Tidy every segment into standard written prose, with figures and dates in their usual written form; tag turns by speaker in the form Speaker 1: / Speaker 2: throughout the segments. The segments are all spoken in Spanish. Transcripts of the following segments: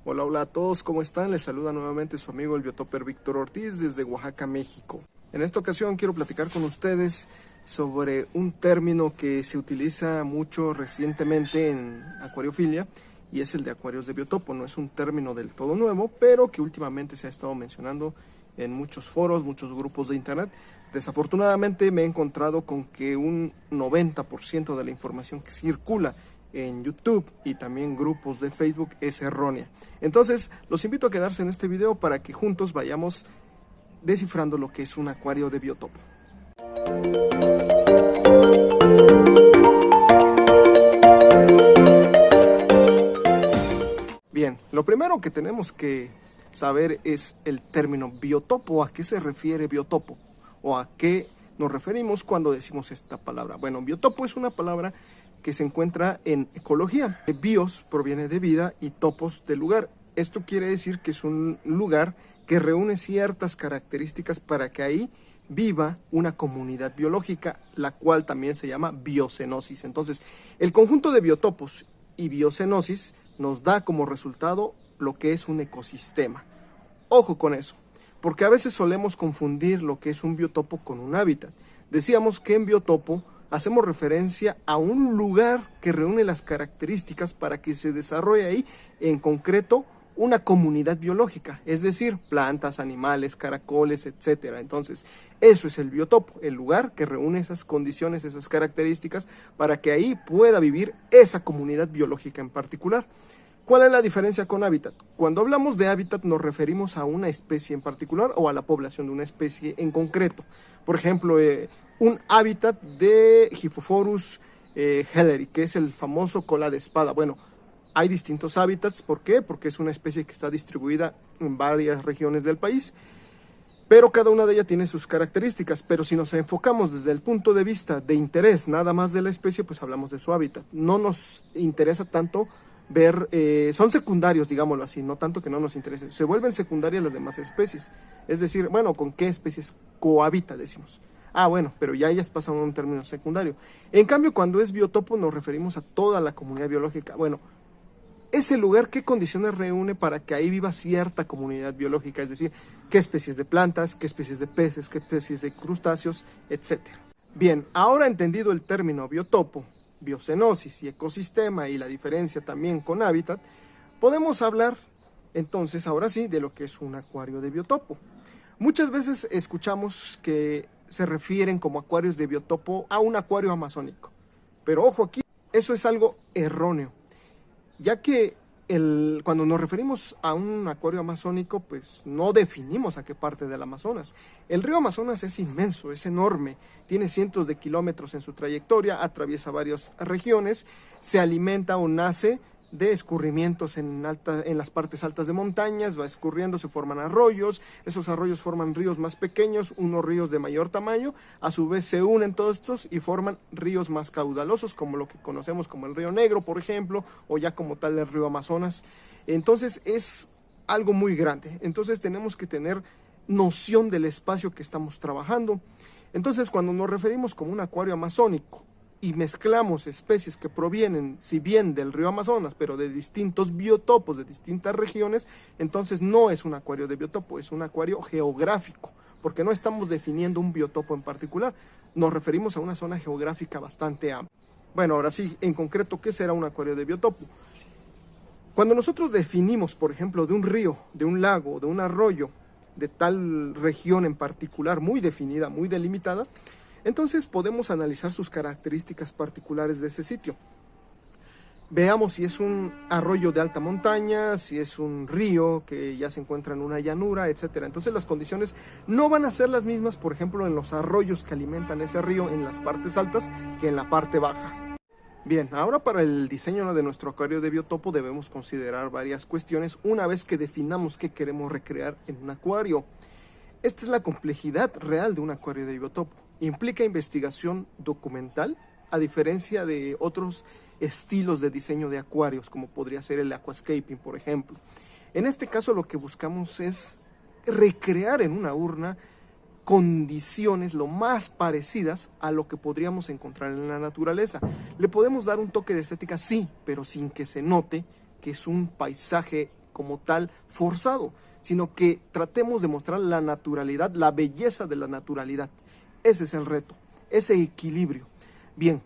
Speaker 1: Hola, hola a todos, ¿cómo están? Les saluda nuevamente su amigo el biotopper Víctor Ortiz desde Oaxaca, México. En esta ocasión quiero platicar con ustedes sobre un término que se utiliza mucho recientemente en acuariofilia y es el de acuarios de biotopo. No es un término del todo nuevo, pero que últimamente se ha estado mencionando en muchos foros, muchos grupos de internet. Desafortunadamente me he encontrado con que un 90% de la información que circula en YouTube y también grupos de Facebook es errónea. Entonces los invito a quedarse en este video para que juntos vayamos descifrando lo que es un acuario de biotopo. Bien, lo primero que tenemos que saber es el término biotopo. ¿A qué se refiere biotopo? ¿O a qué nos referimos cuando decimos esta palabra? Bueno, biotopo es una palabra que se encuentra en ecología. Bios proviene de vida y topos de lugar. Esto quiere decir que es un lugar que reúne ciertas características para que ahí viva una comunidad biológica, la cual también se llama biocenosis. Entonces, el conjunto de biotopos y biocenosis nos da como resultado lo que es un ecosistema. Ojo con eso, porque a veces solemos confundir lo que es un biotopo con un hábitat. Decíamos que en biotopo hacemos referencia a un lugar que reúne las características para que se desarrolle ahí, en concreto, una comunidad biológica, es decir, plantas, animales, caracoles, etc. Entonces, eso es el biotopo, el lugar que reúne esas condiciones, esas características, para que ahí pueda vivir esa comunidad biológica en particular. ¿Cuál es la diferencia con hábitat? Cuando hablamos de hábitat nos referimos a una especie en particular o a la población de una especie en concreto. Por ejemplo, un hábitat de Gyphophorus helleri, que es el famoso cola de espada. Bueno, hay distintos hábitats. ¿Por qué? Porque es una especie que está distribuida en varias regiones del país, pero cada una de ellas tiene sus características. Pero si nos enfocamos desde el punto de vista de interés nada más de la especie, pues hablamos de su hábitat. No nos interesa tanto ver, son secundarios, digámoslo así, no tanto que no nos interese, se vuelven secundarias las demás especies. Es decir, bueno, ¿con qué especies cohabita, decimos? Ah, bueno, pero ya ellas pasan a un término secundario. En cambio, cuando es biotopo nos referimos a toda la comunidad biológica. Bueno, ese lugar, ¿qué condiciones reúne para que ahí viva cierta comunidad biológica? Es decir, ¿qué especies de plantas, qué especies de peces, qué especies de crustáceos, etcétera? Bien, ahora entendido el término biotopo, biocenosis y ecosistema y la diferencia también con hábitat, podemos hablar entonces ahora sí de lo que es un acuario de biotopo. Muchas veces escuchamos que se refieren como acuarios de biotopo a un acuario amazónico, pero ojo aquí, eso es algo erróneo, ya que cuando nos referimos a un acuario amazónico, pues no definimos a qué parte del Amazonas. El río Amazonas es inmenso, es enorme, tiene cientos de kilómetros en su trayectoria, atraviesa varias regiones, se alimenta o nace de escurrimientos en las partes altas de montañas, va escurriendo, se forman arroyos, esos arroyos forman ríos más pequeños, unos ríos de mayor tamaño, a su vez se unen todos estos y forman ríos más caudalosos, como lo que conocemos como el Río Negro, por ejemplo, o ya como tal el río Amazonas. Entonces es algo muy grande, entonces tenemos que tener noción del espacio que estamos trabajando. Entonces cuando nos referimos como un acuario amazónico, y mezclamos especies que provienen, si bien del río Amazonas, pero de distintos biotopos, de distintas regiones, entonces no es un acuario de biotopo, es un acuario geográfico, porque no estamos definiendo un biotopo en particular, nos referimos a una zona geográfica bastante amplia. Bueno, ahora sí, en concreto, ¿qué será un acuario de biotopo? Cuando nosotros definimos, por ejemplo, de un río, de un lago, de un arroyo, de tal región en particular, muy definida, muy delimitada, entonces podemos analizar sus características particulares de ese sitio. Veamos si es un arroyo de alta montaña, si es un río que ya se encuentra en una llanura, etc. Entonces las condiciones no van a ser las mismas, por ejemplo, en los arroyos que alimentan ese río en las partes altas que en la parte baja. Bien, ahora para el diseño de nuestro acuario de biotopo debemos considerar varias cuestiones una vez que definamos qué queremos recrear en un acuario. Esta es la complejidad real de un acuario de biotopo. Implica investigación documental, a diferencia de otros estilos de diseño de acuarios, como podría ser el aquascaping, por ejemplo. En este caso lo que buscamos es recrear en una urna condiciones lo más parecidas a lo que podríamos encontrar en la naturaleza. Le podemos dar un toque de estética, sí, pero sin que se note que es un paisaje como tal forzado, sino que tratemos de mostrar la naturalidad, la belleza de la naturalidad. Ese es el reto, ese equilibrio. Bien,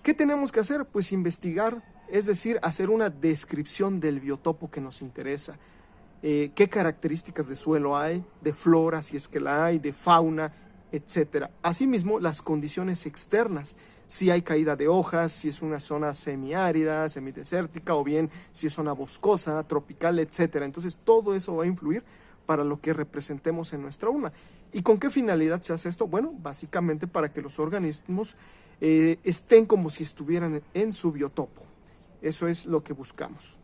Speaker 1: ¿qué tenemos que hacer? Pues investigar, es decir, hacer una descripción del biotopo que nos interesa. Qué características de suelo hay, de flora, si es que la hay, de fauna, etcétera. Asimismo, las condiciones externas, si hay caída de hojas, si es una zona semiárida, semidesértica, o bien si es zona boscosa, tropical, etcétera. Entonces, todo eso va a influir para lo que representemos en nuestra urna. ¿Y con qué finalidad se hace esto? Bueno, básicamente para que los organismos estén como si estuvieran en su biotopo. Eso es lo que buscamos.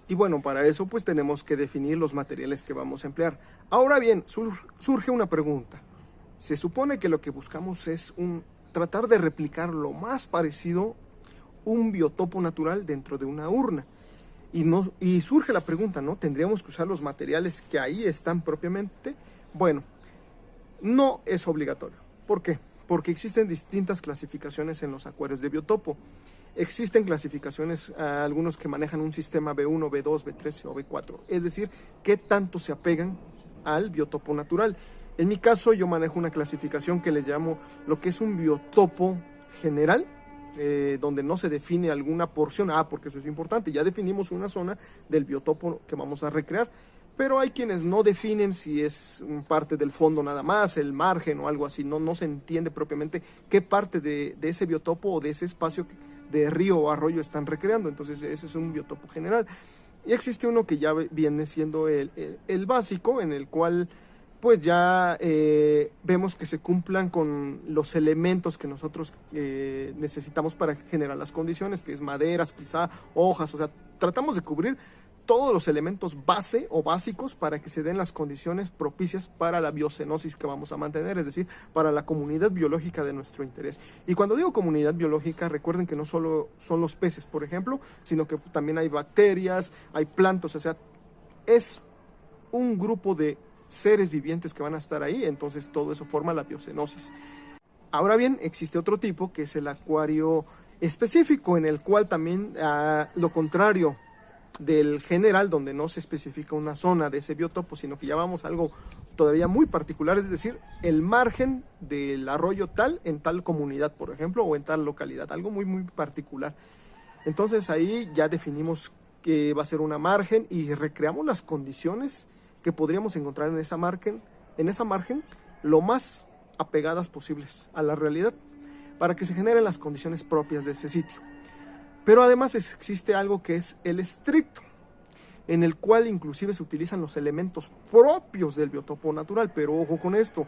Speaker 1: Y bueno, para eso pues tenemos que definir los materiales que vamos a emplear. Ahora bien, surge una pregunta. Se supone que lo que buscamos es tratar de replicar lo más parecido un biotopo natural dentro de una urna. Y surge la pregunta, ¿no? ¿Tendríamos que usar los materiales que ahí están propiamente? Bueno, no es obligatorio. ¿Por qué? Porque existen distintas clasificaciones en los acuarios de biotopo. Existen clasificaciones, algunos que manejan un sistema B1, B2, B3 o B4, es decir, qué tanto se apegan al biotopo natural. En mi caso, yo manejo una clasificación que le llamo lo que es un biotopo general, donde no se define alguna porción, porque eso es importante, ya definimos una zona del biotopo que vamos a recrear, pero hay quienes no definen si es parte del fondo nada más, el margen o algo así, no se entiende propiamente qué parte de ese biotopo o de ese espacio de río o arroyo están recreando. Entonces ese es un biotopo general. Y existe uno que ya viene siendo el básico, en el cual pues ya vemos que se cumplan con los elementos que nosotros necesitamos para generar las condiciones, que es maderas, quizá hojas, o sea, tratamos de cubrir todos los elementos base o básicos para que se den las condiciones propicias para la biocenosis que vamos a mantener, es decir, para la comunidad biológica de nuestro interés. Y cuando digo comunidad biológica, recuerden que no solo son los peces, por ejemplo, sino que también hay bacterias, hay plantas, o sea, es un grupo de seres vivientes que van a estar ahí, entonces todo eso forma la biocenosis. Ahora bien, existe otro tipo que es el acuario específico, en el cual también lo contrario del general, donde no se especifica una zona de ese biotopo, sino que ya vamos a algo todavía muy particular, es decir, el margen del arroyo tal en tal comunidad, por ejemplo, o en tal localidad, algo muy muy particular. Entonces ahí ya definimos que va a ser una margen y recreamos las condiciones que podríamos encontrar en esa margen lo más apegadas posibles a la realidad, para que se generen las condiciones propias de ese sitio. Pero además existe algo que es el estricto, en el cual inclusive se utilizan los elementos propios del biotopo natural. Pero ojo con esto,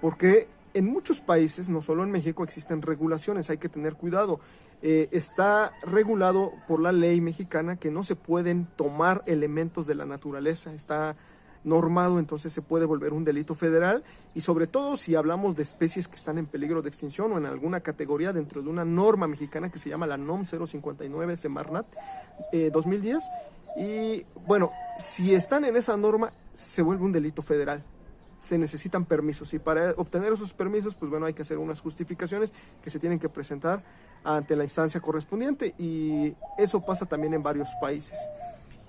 Speaker 1: porque en muchos países, no solo en México, existen regulaciones, hay que tener cuidado. Está regulado por la ley mexicana que no se pueden tomar elementos de la naturaleza, está normado, entonces se puede volver un delito federal, y sobre todo si hablamos de especies que están en peligro de extinción o en alguna categoría dentro de una norma mexicana que se llama la NOM 059 Semarnat 2010, y bueno, si están en esa norma se vuelve un delito federal, se necesitan permisos, y para obtener esos permisos pues bueno, hay que hacer unas justificaciones que se tienen que presentar ante la instancia correspondiente, y eso pasa también en varios países.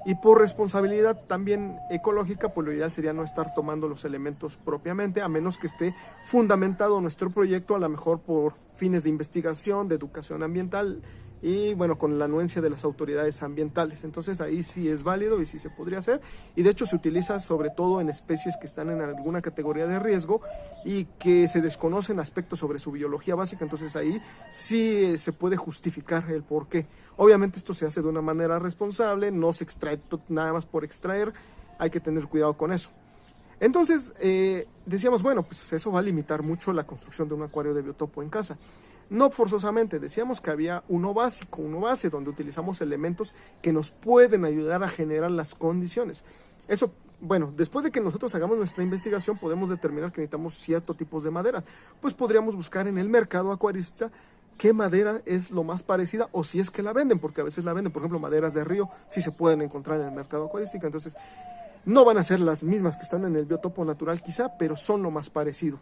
Speaker 1: Y por responsabilidad también ecológica, pues lo ideal sería no estar tomando los elementos propiamente, a menos que esté fundamentado nuestro proyecto, a lo mejor por fines de investigación, de educación ambiental, y bueno, con la anuencia de las autoridades ambientales. Entonces ahí sí es válido y sí se podría hacer, y de hecho se utiliza sobre todo en especies que están en alguna categoría de riesgo y que se desconocen aspectos sobre su biología básica. Entonces ahí sí se puede justificar el por qué. Obviamente esto se hace de una manera responsable, no se extrae nada más por extraer, hay que tener cuidado con eso. Entonces decíamos, bueno, pues eso va a limitar mucho la construcción de un acuario de biotopo en casa. No forzosamente, decíamos que había uno básico, uno base, donde utilizamos elementos que nos pueden ayudar a generar las condiciones. Eso, bueno, después de que nosotros hagamos nuestra investigación, podemos determinar que necesitamos ciertos tipos de madera. Pues podríamos buscar en el mercado acuarista qué madera es lo más parecida, o si es que la venden, porque a veces la venden. Por ejemplo, maderas de río sí se pueden encontrar en el mercado acuarístico. Entonces, No van a ser las mismas que están en el biotopo natural quizá, pero son lo más parecido.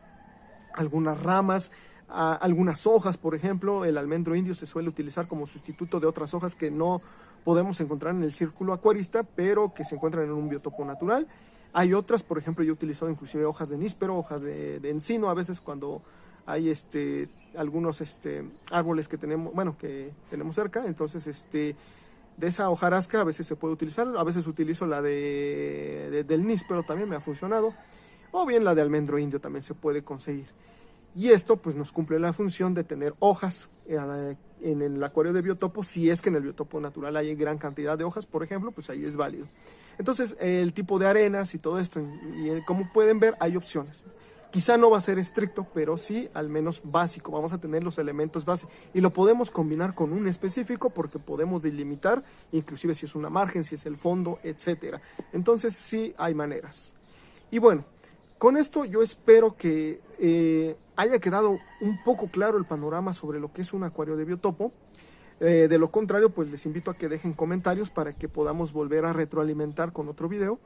Speaker 1: Algunas ramas, algunas hojas, por ejemplo, el almendro indio se suele utilizar como sustituto de otras hojas que no podemos encontrar en el círculo acuarista, pero que se encuentran en un biotopo natural. Hay otras, por ejemplo, yo he utilizado inclusive hojas de níspero, hojas de encino, a veces cuando hay algunos árboles que tenemos cerca, entonces de esa hojarasca a veces se puede utilizar, a veces utilizo la del níspero, también me ha funcionado, o bien la de almendro indio también se puede conseguir. Y esto pues nos cumple la función de tener hojas en el acuario de biotopo. Si es que en el biotopo natural hay gran cantidad de hojas, por ejemplo, pues ahí es válido. Entonces el tipo de arenas y todo esto, y como pueden ver hay opciones. Quizá no va a ser estricto, pero sí al menos básico. Vamos a tener los elementos base y lo podemos combinar con un específico porque podemos delimitar, inclusive si es una margen, si es el fondo, etcétera. Entonces sí hay maneras. Y bueno, con esto yo espero que haya quedado un poco claro el panorama sobre lo que es un acuario de biotopo. De lo contrario, pues les invito a que dejen comentarios para que podamos volver a retroalimentar con otro video.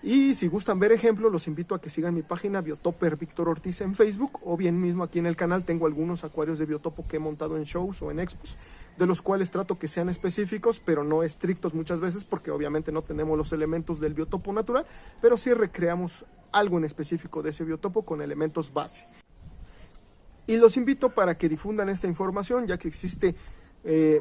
Speaker 1: Y si gustan ver ejemplos, los invito a que sigan mi página Biotoper Víctor Ortiz en Facebook, o bien mismo aquí en el canal tengo algunos acuarios de biotopo que he montado en shows o en expos, de los cuales trato que sean específicos, pero no estrictos muchas veces, porque obviamente no tenemos los elementos del biotopo natural, pero sí recreamos algo en específico de ese biotopo con elementos base. Y los invito para que difundan esta información, ya que existe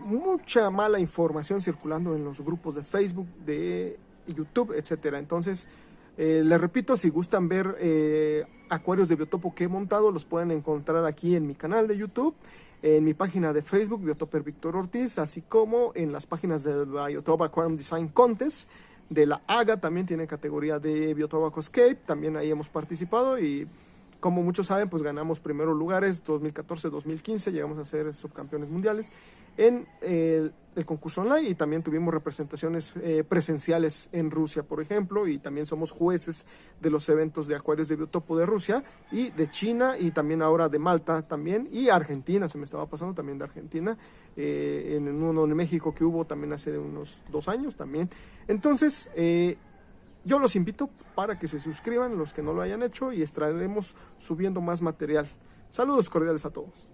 Speaker 1: mucha mala información circulando en los grupos de Facebook, de YouTube, etcétera. Entonces, les repito, si gustan ver acuarios de biotopo que he montado, los pueden encontrar aquí en mi canal de YouTube, en mi página de Facebook, Biotoper Víctor Ortiz, así como en las páginas del Biotope Aquarium Design Contest, de la AGA, también tiene categoría de Biotope Aquascape, también ahí hemos participado y como muchos saben, pues ganamos primeros lugares 2014, 2015, llegamos a ser subcampeones mundiales en el concurso online y también tuvimos representaciones presenciales en Rusia, por ejemplo, y también somos jueces de los eventos de acuarios de biotopo de Rusia y de China y también ahora de Malta también y Argentina, se me estaba pasando también de Argentina, en uno en México que hubo también hace unos 2 años también. Entonces, yo los invito para que se suscriban los que no lo hayan hecho y estaremos subiendo más material. Saludos cordiales a todos.